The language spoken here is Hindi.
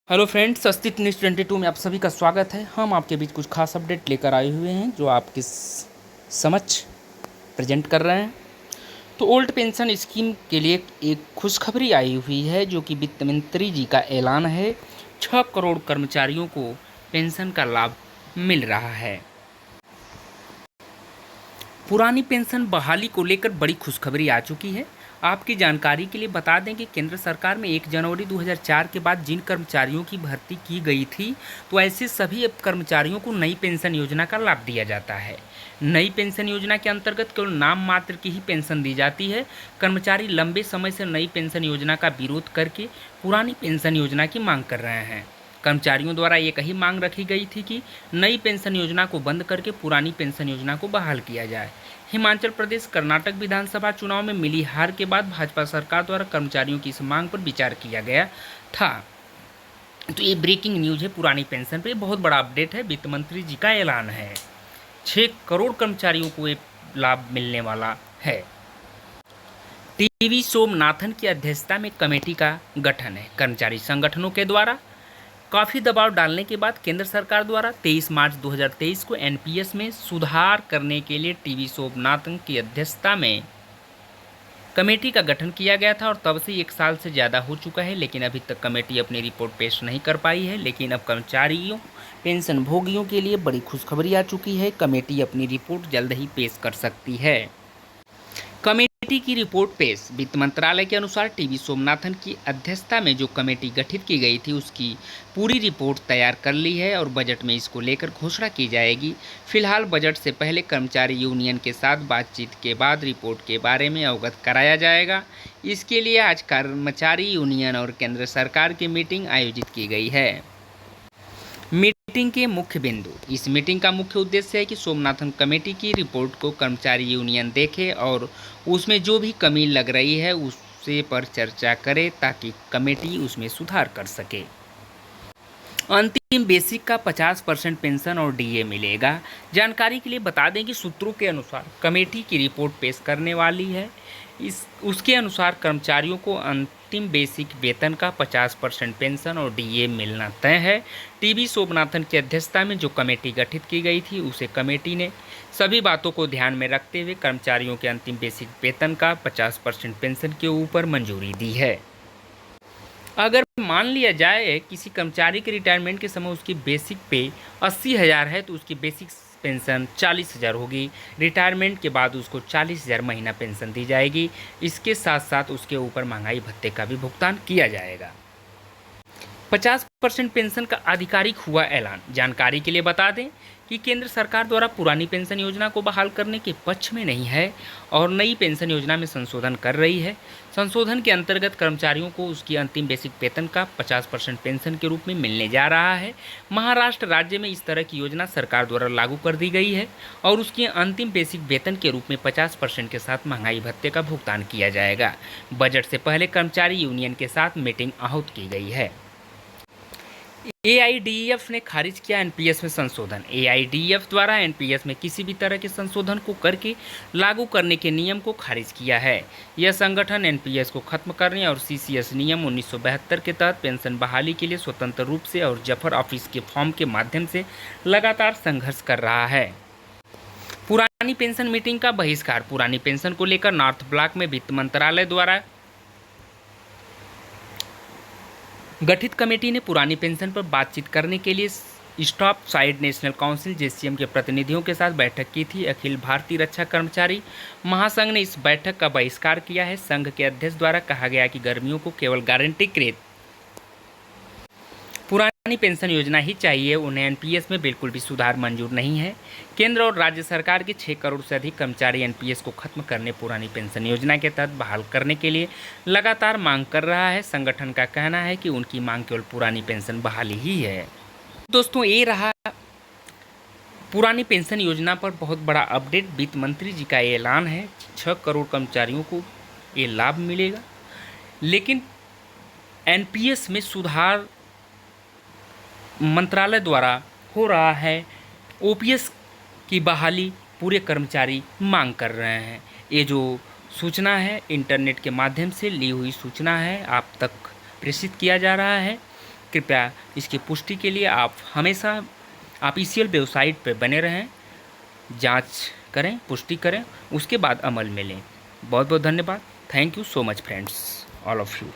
हेलो फ्रेंड्स, अस्तित्व न्यूज़ 22 में आप सभी का स्वागत है। हम आपके बीच कुछ खास अपडेट लेकर आए हुए हैं जो आपके समक्ष प्रेजेंट कर रहे हैं। तो ओल्ड पेंशन स्कीम के लिए एक खुशखबरी आई हुई है जो कि वित्त मंत्री जी का ऐलान है। 6 करोड़ कर्मचारियों को पेंशन का लाभ मिल रहा है। पुरानी पेंशन बहाली को लेकर बड़ी खुशखबरी आ चुकी है। आपकी जानकारी के लिए बता दें कि केंद्र सरकार में 1 जनवरी 2004 के बाद जिन कर्मचारियों की भर्ती की गई थी, तो ऐसे सभी अब कर्मचारियों को नई पेंशन योजना का लाभ दिया जाता है। नई पेंशन योजना के अंतर्गत केवल नाम मात्र की ही पेंशन दी जाती है। कर्मचारी लंबे समय से नई पेंशन योजना का विरोध करके पुरानी पेंशन योजना की मांग कर रहे हैं। कर्मचारियों द्वारा एक ही मांग रखी गई थी कि नई पेंशन योजना को बंद करके पुरानी पेंशन योजना को बहाल किया जाए। हिमाचल प्रदेश कर्नाटक विधानसभा चुनाव में मिली हार के बाद भाजपा सरकार द्वारा कर्मचारियों की इस मांग पर विचार किया गया था। तो ये ब्रेकिंग न्यूज है पुरानी पेंशन पर, बहुत बड़ा अपडेट है। वित्त मंत्री जी का ऐलान है 6 करोड़ कर्मचारियों को ये लाभ मिलने वाला है। टीवी सोमनाथन की अध्यक्षता में कमेटी का गठन है। कर्मचारी संगठनों के द्वारा काफ़ी दबाव डालने के बाद केंद्र सरकार द्वारा 23 मार्च 2023 को एनपीएस में सुधार करने के लिए टीवी सोमनाथन की अध्यक्षता में कमेटी का गठन किया गया था और तब से 1 साल से ज़्यादा हो चुका है, लेकिन अभी तक कमेटी अपनी रिपोर्ट पेश नहीं कर पाई है। लेकिन अब कर्मचारियों पेंशन भोगियों के लिए बड़ी खुशखबरी आ चुकी है। कमेटी अपनी रिपोर्ट जल्द ही पेश कर सकती है। कमेटी की रिपोर्ट पेश। वित्त मंत्रालय के अनुसार टीवी सोमनाथन की अध्यक्षता में जो कमेटी गठित की गई थी उसकी पूरी रिपोर्ट तैयार कर ली है और बजट में इसको लेकर घोषणा की जाएगी। फिलहाल बजट से पहले कर्मचारी यूनियन के साथ बातचीत के बाद रिपोर्ट के बारे में अवगत कराया जाएगा। इसके लिए आज कर्मचारी यूनियन और केंद्र सरकार की मीटिंग आयोजित की गई है। मीटिंग के मुख्य बिंदु। इस मीटिंग का मुख्य उद्देश्य है कि सोमनाथन कमेटी की रिपोर्ट को कर्मचारी यूनियन देखे और उसमें जो भी कमी लग रही है उससे पर चर्चा करे ताकि कमेटी उसमें सुधार कर सके। अंतिम बेसिक का 50% पेंशन और डीए मिलेगा। जानकारी के लिए बता दें कि सूत्रों के अनुसार कमेटी की रिपोर्ट पेश करने वाली है। उसके अनुसार कर्मचारियों को अंतिम बेसिक वेतन का 50% पेंशन और डीए मिलना तय है। टीवी सोमनाथन की अध्यक्षता में जो कमेटी गठित की गई थी उसे कमेटी ने सभी बातों को ध्यान में रखते हुए कर्मचारियों के अंतिम बेसिक वेतन का 50% पेंशन के ऊपर मंजूरी दी है। अगर मान लिया जाए किसी कर्मचारी के रिटायरमेंट के समय उसकी बेसिक पे 80,000 है तो उसकी बेसिक पेंशन 40,000 होगी। रिटायरमेंट के बाद उसको 40,000 महीना पेंशन दी जाएगी। इसके साथ साथ उसके ऊपर महंगाई भत्ते का भी भुगतान किया जाएगा। 50% पेंशन का आधिकारिक हुआ ऐलान। जानकारी के लिए बता दें कि केंद्र सरकार द्वारा पुरानी पेंशन योजना को बहाल करने के पक्ष में नहीं है और नई पेंशन योजना में संशोधन कर रही है। संशोधन के अंतर्गत कर्मचारियों को उसकी अंतिम बेसिक वेतन का 50% पेंशन के रूप में मिलने जा रहा है। महाराष्ट्र राज्य में इस तरह की योजना सरकार द्वारा लागू कर दी गई है और उसकी अंतिम बेसिक वेतन के रूप में 50% के साथ महंगाई भत्ते का भुगतान किया जाएगा। बजट से पहले कर्मचारी यूनियन के साथ मीटिंग आहूत की गई है। एआईडीएफ ने खारिज किया एनपीएस में संशोधन। एआईडीएफ द्वारा एनपीएस में किसी भी तरह के संशोधन को करके लागू करने के नियम को खारिज किया है। यह संगठन एनपीएस को खत्म करने और सीसीएस नियम 1972 के तहत पेंशन बहाली के लिए स्वतंत्र रूप से और जफर ऑफिस के फॉर्म के माध्यम से लगातार संघर्ष कर रहा है। पुरानी पेंशन मीटिंग का बहिष्कार। पुरानी पेंशन को लेकर नॉर्थ ब्लॉक में वित्त मंत्रालय द्वारा गठित कमेटी ने पुरानी पेंशन पर बातचीत करने के लिए stop side national council JCM के प्रतिनिधियों के साथ बैठक की थी। अखिल भारतीय रक्षा कर्मचारी महासंघ ने इस बैठक का बहिष्कार किया है। संघ के अध्यक्ष द्वारा कहा गया कि गर्मियों को केवल गारंटीकृत पुरानी पेंशन योजना ही चाहिए, उन्हें एनपीएस में बिल्कुल भी सुधार मंजूर नहीं है। केंद्र और राज्य सरकार के 6 करोड़ से अधिक कर्मचारी एनपीएस को खत्म करने पुरानी पेंशन योजना के तहत बहाल करने के लिए लगातार मांग कर रहा है। संगठन का कहना है कि उनकी मांग केवल पुरानी पेंशन बहाली ही है। दोस्तों, ये रहा पुरानी पेंशन योजना पर बहुत बड़ा अपडेट। वित्त मंत्री जी का ऐलान है 6 करोड़ कर्मचारियों को ये लाभ मिलेगा, लेकिन एनपीएस में सुधार मंत्रालय द्वारा हो रहा है। ओपीएस की बहाली पूरे कर्मचारी मांग कर रहे हैं। ये जो सूचना है इंटरनेट के माध्यम से ली हुई सूचना है, आप तक प्रेषित किया जा रहा है। कृपया इसकी पुष्टि के लिए आप हमेशा ऑफिशियल वेबसाइट पर बने रहें, जांच करें, पुष्टि करें, उसके बाद अमल में लें। बहुत बहुत धन्यवाद। Thank you so much friends, all of you.